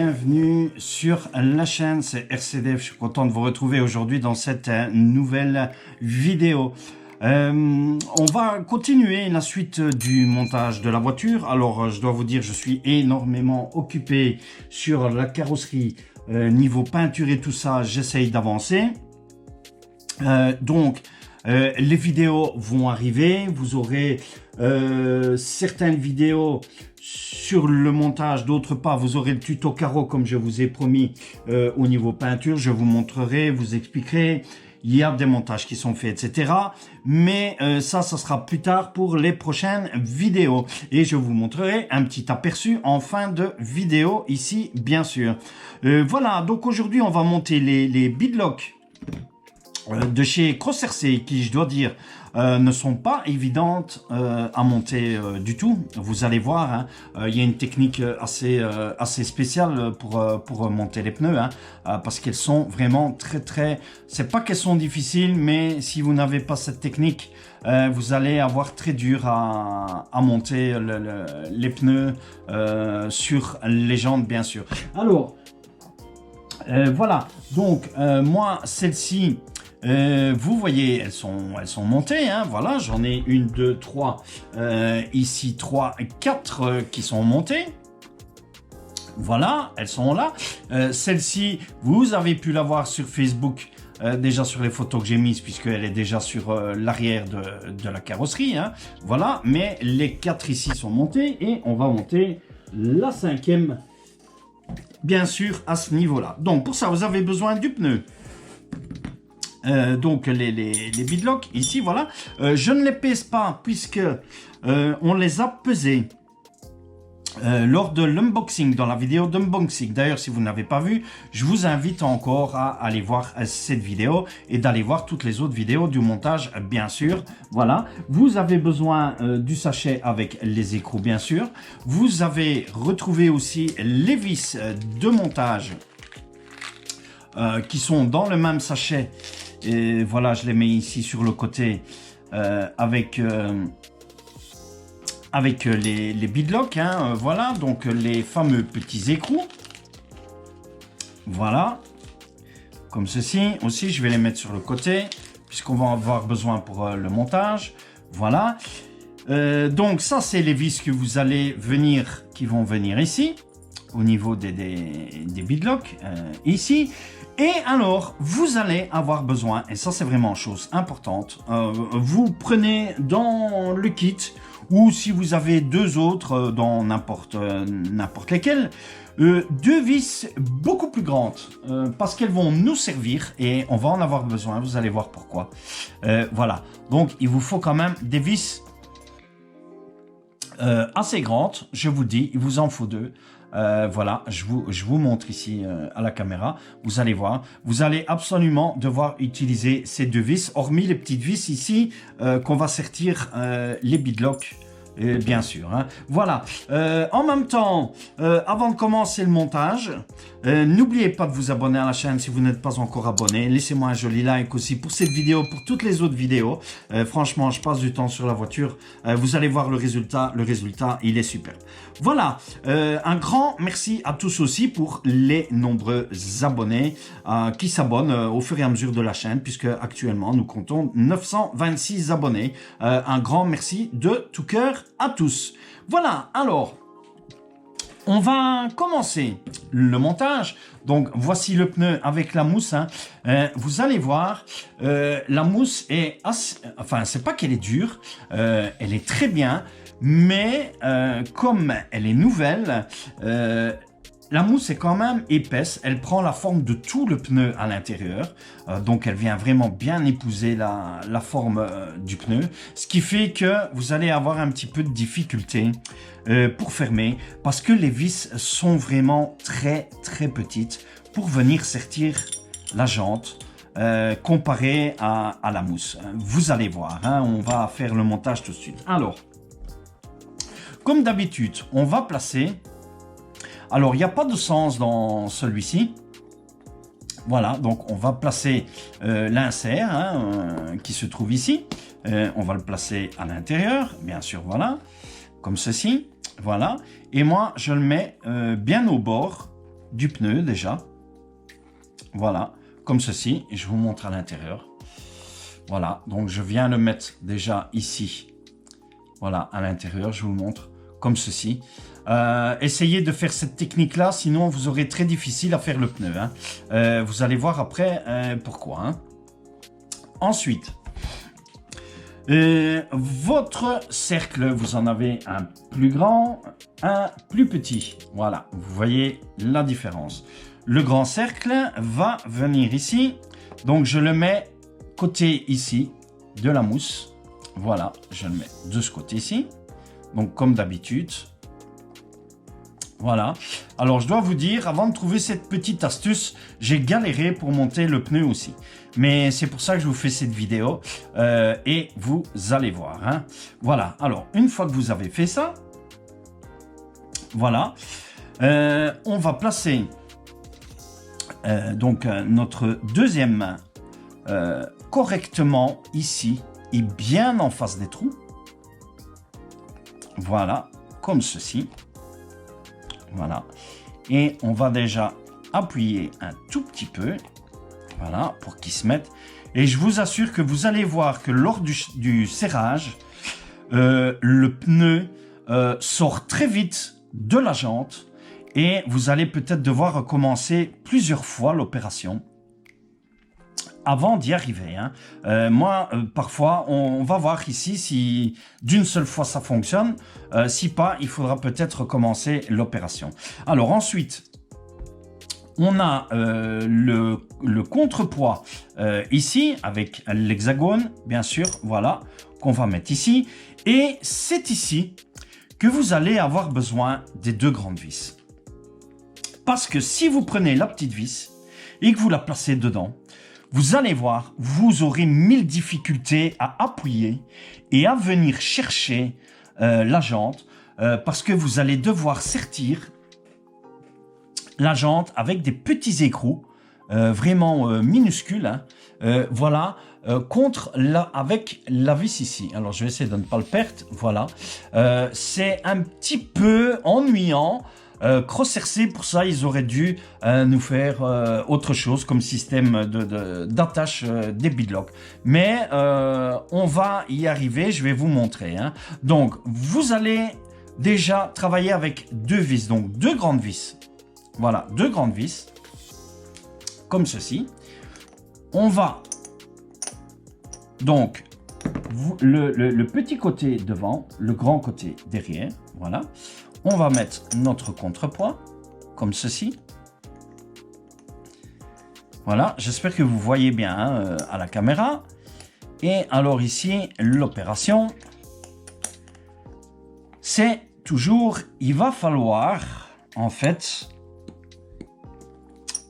bienvenue sur la chaîne, c'est RCDF, je suis content de vous retrouver aujourd'hui dans cette nouvelle vidéo. On va continuer la suite du montage de la voiture. Alors je dois vous dire, je suis énormément occupé sur la carrosserie, niveau peinture et tout ça, j'essaye d'avancer. Les vidéos vont arriver, vous aurez certaines vidéos sur le montage, d'autres pas. Vous aurez le tuto carreau comme je vous ai promis au niveau peinture. Je vous montrerai, vous expliquerai. Il y a des montages qui sont faits, etc. Mais ça sera plus tard pour les prochaines vidéos. Et je vous montrerai un petit aperçu en fin de vidéo ici, bien sûr. Voilà, donc aujourd'hui, on va monter les beadlocks de chez CrossRC qui, je dois dire, ne sont pas évidentes à monter du tout. Vous allez voir, hein, il y a une technique assez spéciale pour monter les pneus, hein, parce qu'elles sont vraiment très... C'est pas qu'elles sont difficiles, mais si vous n'avez pas cette technique, vous allez avoir très dur à monter les pneus sur les jantes, bien sûr. Alors, voilà. Donc, moi, celle-ci... vous voyez, elles sont montées, hein, voilà, j'en ai une, deux, trois, ici 3, 4 qui sont montées. Voilà, elles sont là. Celle-ci, vous avez pu la voir sur Facebook, déjà sur les photos que j'ai mises, puisqu'elle est déjà sur l'arrière de la carrosserie, hein, voilà, mais les 4 ici sont montées et on va monter la 5e, bien sûr, à ce niveau-là. Donc, pour ça, vous avez besoin du pneu. Donc les beadlocks ici, voilà, je ne les pèse pas puisque on les a pesés lors de l'unboxing, dans la vidéo d'unboxing. D'ailleurs, si vous n'avez pas vu, je vous invite encore à aller voir cette vidéo et d'aller voir toutes les autres vidéos du montage, bien sûr. Voilà, vous avez besoin du sachet avec les écrous, bien sûr. Vous avez retrouvé aussi les vis de montage qui sont dans le même sachet. Et voilà, je les mets ici sur le côté avec les beadlocks, hein, voilà, donc les fameux petits écrous. Voilà, comme ceci. Aussi, je vais les mettre sur le côté, puisqu'on va en avoir besoin pour le montage. Voilà. Donc ça, c'est les vis que vous allez venir, qui vont venir ici, au niveau des beadlocks, ici. Et alors, vous allez avoir besoin, et ça c'est vraiment chose importante, vous prenez dans le kit, ou si vous avez deux autres dans n'importe lesquels, deux vis beaucoup plus grandes, parce qu'elles vont nous servir, et on va en avoir besoin, vous allez voir pourquoi. Voilà, donc il vous faut quand même des vis assez grandes, je vous dis, il vous en faut deux. Voilà, je vous montre ici à la caméra. Vous allez voir, vous allez absolument devoir utiliser ces deux vis, hormis les petites vis ici qu'on va sortir les beadlocks. Bien sûr, hein. Voilà. En même temps, avant de commencer le montage, n'oubliez pas de vous abonner à la chaîne si vous n'êtes pas encore abonné. Laissez-moi un joli like aussi pour cette vidéo, pour toutes les autres vidéos. Franchement, je passe du temps sur la voiture. Vous allez voir le résultat. Le résultat, il est super. Voilà. Un grand merci à tous aussi pour les nombreux abonnés qui s'abonnent au fur et à mesure de la chaîne, puisque actuellement, nous comptons 926 abonnés. Un grand merci de tout cœur à tous. Voilà, alors, on va commencer le montage. Donc, voici le pneu avec la mousse, hein. Vous allez voir, la mousse est assez... Enfin, c'est pas qu'elle est dure, elle est très bien, mais comme elle est nouvelle, la mousse est quand même épaisse, elle prend la forme de tout le pneu à l'intérieur, donc elle vient vraiment bien épouser la forme du pneu, ce qui fait que vous allez avoir un petit peu de difficulté pour fermer, parce que les vis sont vraiment très petites pour venir sertir la jante, comparé à la mousse. Vous allez voir, hein, on va faire le montage tout de suite. Alors, comme d'habitude, on va placer... Alors, il n'y a pas de sens dans celui-ci. Voilà, donc on va placer l'insert, hein, qui se trouve ici. On va le placer à l'intérieur, bien sûr, voilà, comme ceci. Voilà, et moi, je le mets bien au bord du pneu déjà. Voilà, comme ceci. Je vous montre à l'intérieur. Voilà, donc je viens le mettre déjà ici. Voilà, à l'intérieur, je vous montre comme ceci. Essayez de faire cette technique-là, sinon vous aurez très difficile à faire le pneu. Hein. Vous allez voir après pourquoi. Hein. Ensuite, votre cercle, vous en avez un plus grand, un plus petit. Voilà, vous voyez la différence. Le grand cercle va venir ici. Donc, je le mets côté ici de la mousse. Voilà, je le mets de ce côté-ci. Donc, comme d'habitude. Voilà. Alors, je dois vous dire, avant de trouver cette petite astuce, j'ai galéré pour monter le pneu aussi. Mais c'est pour ça que je vous fais cette vidéo. Et vous allez voir. Hein. Voilà. Alors, une fois que vous avez fait ça, voilà. On va placer donc notre deuxième main correctement ici. Et bien en face des trous. Voilà, comme ceci. Voilà. Et on va déjà appuyer un tout petit peu. Voilà, pour qu'il se mette. Et je vous assure que vous allez voir que lors du serrage, le pneu sort très vite de la jante. Et vous allez peut-être devoir recommencer plusieurs fois l'opération. Avant d'y arriver. Hein. Parfois, on va voir ici si d'une seule fois ça fonctionne. Si pas, il faudra peut-être recommencer l'opération. Alors ensuite, on a le contrepoids ici avec l'hexagone, bien sûr, voilà, qu'on va mettre ici. Et c'est ici que vous allez avoir besoin des deux grandes vis. Parce que si vous prenez la petite vis et que vous la placez dedans, vous allez voir, vous aurez 1000 difficultés à appuyer et à venir chercher la jante parce que vous allez devoir sertir la jante avec des petits écrous vraiment minuscules. Hein, voilà, avec la vis ici. Alors, je vais essayer de ne pas le perdre. Voilà, c'est un petit peu ennuyant. Cross-RC, pour ça, ils auraient dû nous faire autre chose comme système d'attache des beadlocks. Mais on va y arriver, je vais vous montrer. Hein. Donc, vous allez déjà travailler avec deux vis, donc deux grandes vis. Voilà, deux grandes vis, comme ceci. On va donc le petit côté devant, le grand côté derrière, voilà. On va mettre notre contrepoids, comme ceci. Voilà, j'espère que vous voyez bien hein, à la caméra. Et alors ici, l'opération, c'est toujours, il va falloir, en fait,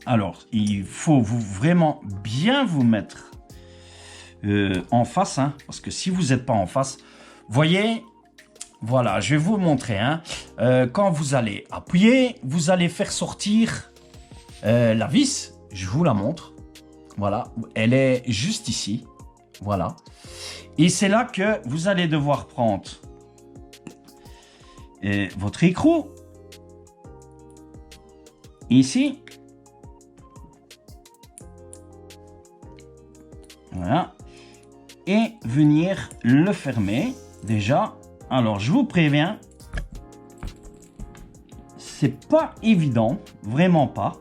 alors, il faut vraiment bien vous mettre en face, hein, parce que si vous n'êtes pas en face, voyez... Voilà, je vais vous montrer. Hein. Quand vous allez appuyer, vous allez faire sortir la vis. Je vous la montre. Voilà, elle est juste ici. Voilà. Et c'est là que vous allez devoir prendre votre écrou. Ici. Voilà. Et venir le fermer déjà. Alors, je vous préviens, c'est pas évident, vraiment pas.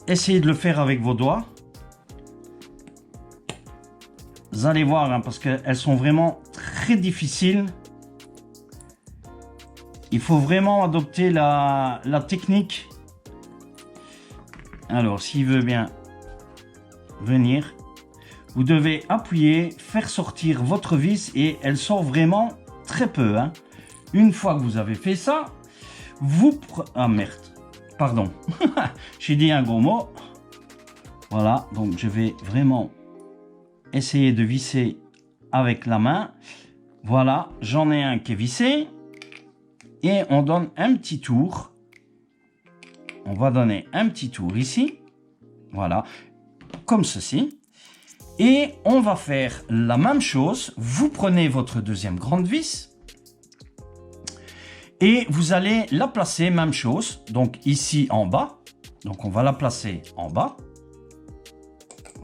Essayez de le faire avec vos doigts. Vous allez voir, hein, parce qu'elles sont vraiment très difficiles. Il faut vraiment adopter la technique. Alors, s'il veut bien venir... Vous devez appuyer, faire sortir votre vis et elle sort vraiment très peu. Hein. Une fois que vous avez fait ça, vous... Ah merde, pardon, j'ai dit un gros mot. Voilà, donc je vais vraiment essayer de visser avec la main. Voilà, j'en ai un qui est vissé. Et on donne un petit tour. On va donner un petit tour ici. Voilà, comme ceci. Et on va faire la même chose. Vous prenez votre deuxième grande vis. Et vous allez la placer, même chose, donc ici en bas. Donc on va la placer en bas.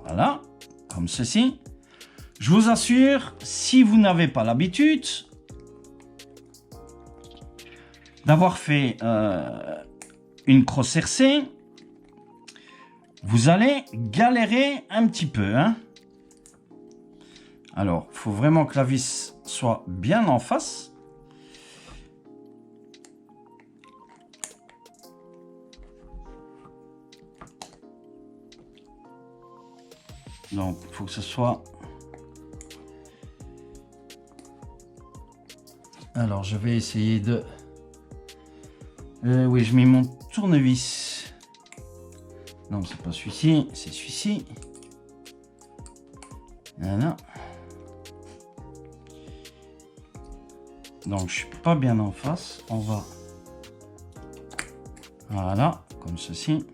Voilà, comme ceci. Je vous assure, si vous n'avez pas l'habitude d'avoir fait une crosse cercée, vous allez galérer un petit peu. Hein. Alors, il faut vraiment que la vis soit bien en face. Donc, il faut que ce soit... Alors, je vais essayer de... oui, je mets mon tournevis. Non, c'est pas celui-ci, c'est celui-ci. Voilà. Donc, je suis pas bien en face. On va... Voilà, comme ceci.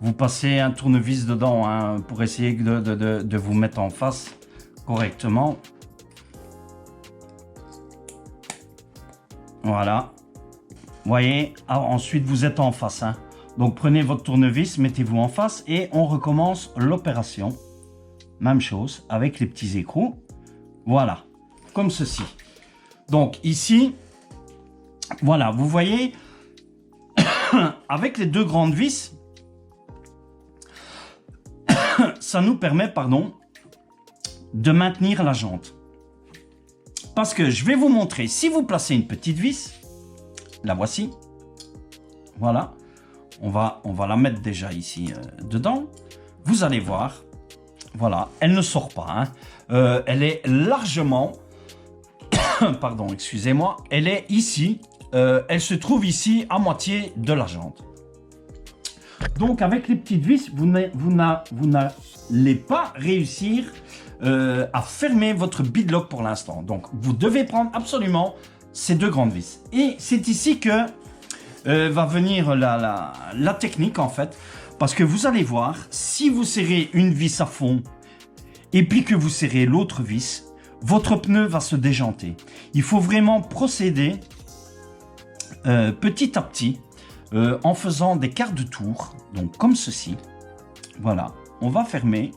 Vous passez un tournevis dedans hein, pour essayer de vous mettre en face correctement. Voilà. Vous voyez, ensuite vous êtes en face. Hein. Donc prenez votre tournevis, mettez-vous en face et on recommence l'opération. Même chose avec les petits écrous. Voilà, comme ceci. Donc ici, voilà, vous voyez, avec les deux grandes vis, ça nous permet, pardon, de maintenir la jante. Parce que je vais vous montrer, si vous placez une petite vis, la voici, voilà, on va la mettre déjà ici dedans, vous allez voir, voilà, elle ne sort pas, hein. Elle est largement, pardon, excusez-moi, elle est ici, elle se trouve ici à moitié de la jante. Donc avec les petites vis, vous n'allez pas réussir à fermer votre beadlock pour l'instant. Donc vous devez prendre absolument ces deux grandes vis. Et c'est ici que va venir la technique en fait. Parce que vous allez voir, si vous serrez une vis à fond et puis que vous serrez l'autre vis, votre pneu va se déjanter. Il faut vraiment procéder petit à petit. En faisant des quarts de tour, donc comme ceci, voilà, on va fermer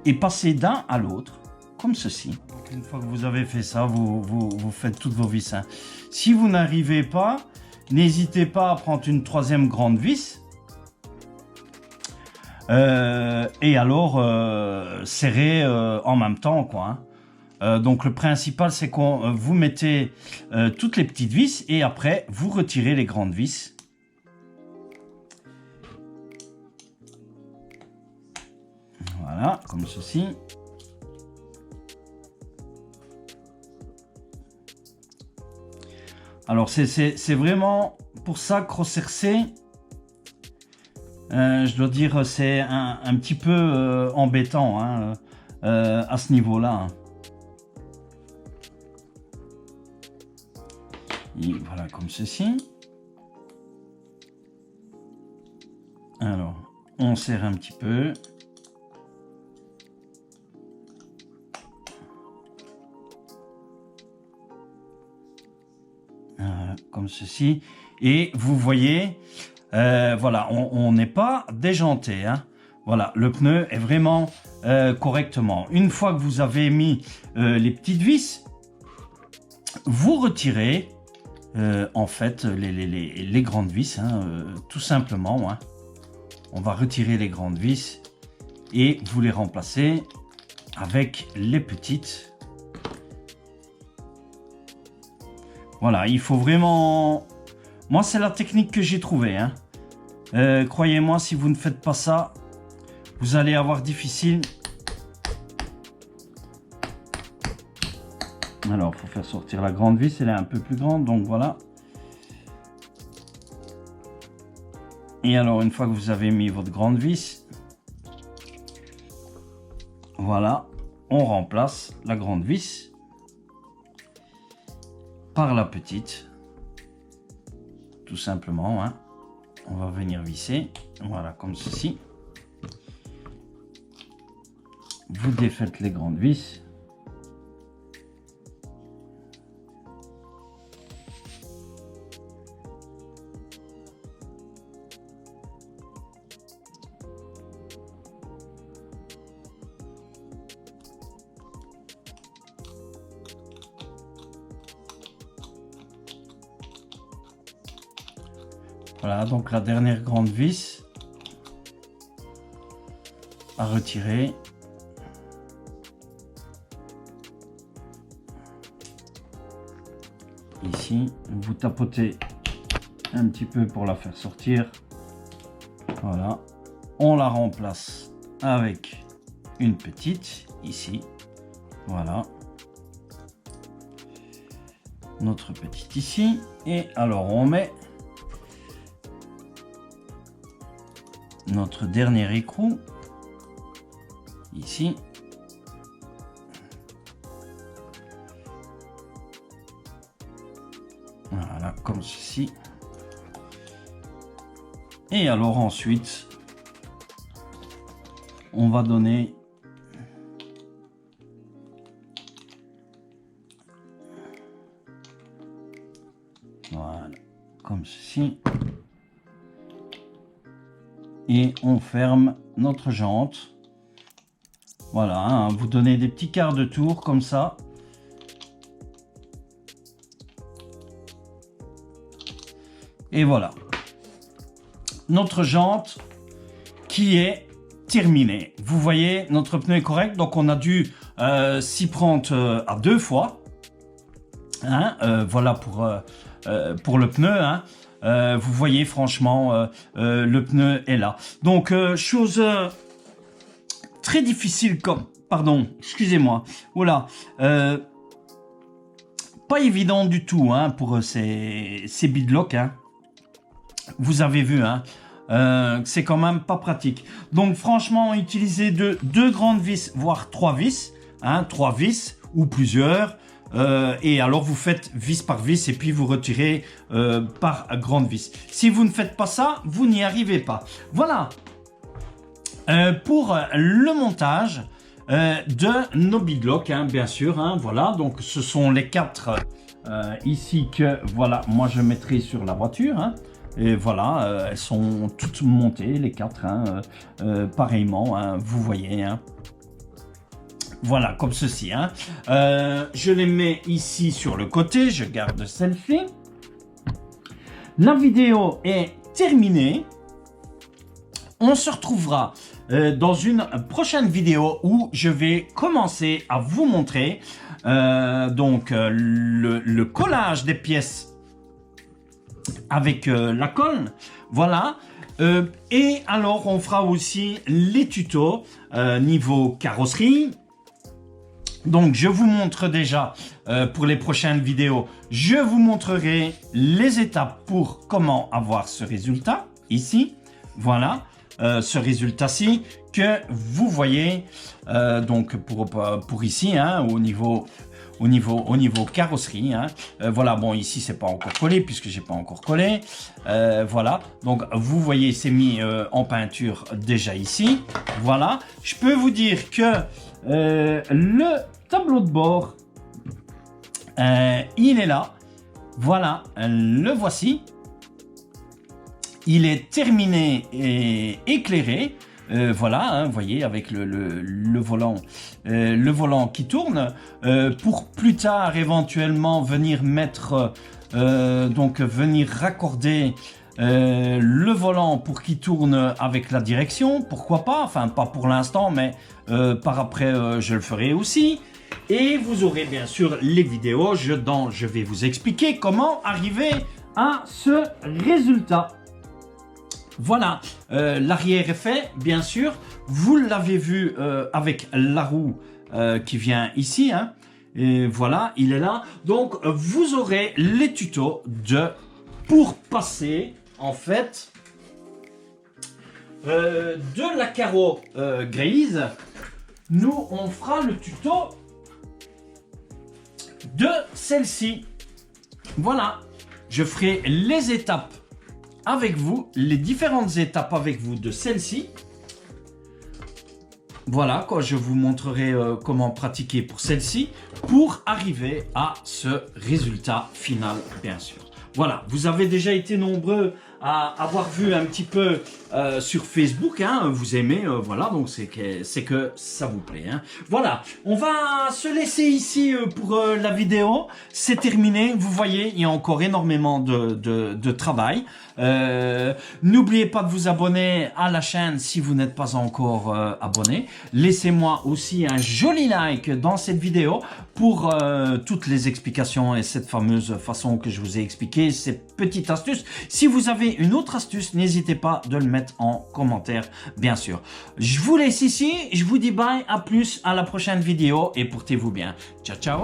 et passer d'un à l'autre, comme ceci. Donc, une fois que vous avez fait ça, vous faites toutes vos vis. Hein. Si vous n'arrivez pas, n'hésitez pas à prendre une troisième grande vis et alors serrer en même temps, quoi. Hein. Donc le principal, c'est qu'on vous mettez toutes les petites vis et après, vous retirez les grandes vis. Voilà, comme ceci. Alors, c'est vraiment pour ça, crosse cercée, je dois dire, c'est un petit peu embêtant hein, à ce niveau-là. Voilà, comme ceci. Alors, on serre un petit peu. Comme ceci. Et vous voyez, voilà, on n'est pas déjanté. Hein. Voilà, le pneu est vraiment correctement. Une fois que vous avez mis les petites vis, vous retirez en fait les grandes vis, hein, tout simplement. Hein. On va retirer les grandes vis et vous les remplacez avec les petites. Voilà, il faut vraiment... Moi, c'est la technique que j'ai trouvée. Hein. Croyez-moi, si vous ne faites pas ça, vous allez avoir difficile. Alors, il faut faire sortir la grande vis. Elle est un peu plus grande, donc voilà. Et alors, une fois que vous avez mis votre grande vis, voilà, on remplace la grande vis par la petite, tout simplement. Hein. On va venir visser, voilà, comme ceci. Vous défaites les grandes vis. Voilà, donc la dernière grande vis à retirer. Ici, vous tapotez un petit peu pour la faire sortir. Voilà, on la remplace avec une petite ici. Voilà, notre petite ici. Et alors on met notre dernier écrou ici. Voilà, comme ceci. Et alors ensuite, on va donner voilà, comme ceci. Et on ferme notre jante. Voilà, hein, vous donnez des petits quarts de tour comme ça. Et voilà. Notre jante qui est terminée. Vous voyez, notre pneu est correct. Donc, on a dû s'y prendre à 2 fois. Hein, voilà pour le pneu. Hein. Vous voyez, franchement, le pneu est là. Donc, chose très difficile comme... Pardon, excusez-moi. Voilà. Pas évident du tout hein, pour ces beadlocks. Hein. Vous avez vu, hein, c'est quand même pas pratique. Donc, franchement, utilisez deux grandes vis, voire 3 vis. Hein, 3 vis ou plusieurs. Et alors vous faites vis par vis et puis vous retirez par grande vis. Si vous ne faites pas ça, vous n'y arrivez pas. Voilà pour le montage de nos beadlocks, hein, bien sûr. Hein, voilà, donc ce sont les 4 ici que voilà, moi je mettrai sur la voiture. Hein, et voilà, elles sont toutes montées, les 4, hein, pareillement, hein, vous voyez. Hein. Voilà, comme ceci. Hein. Je les mets ici sur le côté. Je garde celle-ci. La vidéo est terminée. On se retrouvera dans une prochaine vidéo où je vais commencer à vous montrer donc le collage des pièces avec la colle. Voilà. Et alors, on fera aussi les tutos niveau carrosserie. Donc, je vous montre déjà pour les prochaines vidéos, je vous montrerai les étapes pour comment avoir ce résultat ici. Voilà, ce résultat-ci que vous voyez donc pour ici, hein, au niveau carrosserie. Hein. Voilà, bon, ici, c'est pas encore collé puisque j'ai pas encore collé. Voilà, donc vous voyez, c'est mis en peinture déjà ici. Voilà, je peux vous dire que le tableau de bord, il est là. Voilà, le voici. Il est terminé et éclairé. Voilà, hein, vous voyez, avec le volant qui tourne. Pour plus tard, éventuellement, venir mettre, donc venir raccorder le volant pour qu'il tourne avec la direction. Pourquoi pas? Enfin, pas pour l'instant, mais par après, je le ferai aussi. Et vous aurez bien sûr les vidéos dont je vais vous expliquer comment arriver à ce résultat. Voilà, l'arrière est fait, bien sûr. Vous l'avez vu avec la roue qui vient ici. Hein. Et voilà, il est là. Donc, vous aurez les tutos pour passer, en fait, de la carreau grise. Nous, on fera le tuto de celle-ci. Voilà, je ferai les étapes avec vous, les différentes étapes avec vous de celle-ci. Voilà, quoi, je vous montrerai comment pratiquer pour celle-ci pour arriver à ce résultat final, bien sûr. Voilà, vous avez déjà été nombreux avoir vu un petit peu sur Facebook, hein, vous aimez, voilà, donc c'est que ça vous plaît. Hein. Voilà, on va se laisser ici pour la vidéo. C'est terminé, vous voyez, il y a encore énormément de travail. N'oubliez pas de vous abonner à la chaîne si vous n'êtes pas encore abonné. Laissez-moi aussi un joli like dans cette vidéo pour toutes les explications et cette fameuse façon que je vous ai expliqué, ces petites astuces. Si vous avez une autre astuce, n'hésitez pas de le mettre en commentaire, bien sûr. Je vous laisse ici, je vous dis bye, à plus, à la prochaine vidéo et portez-vous bien. Ciao, ciao.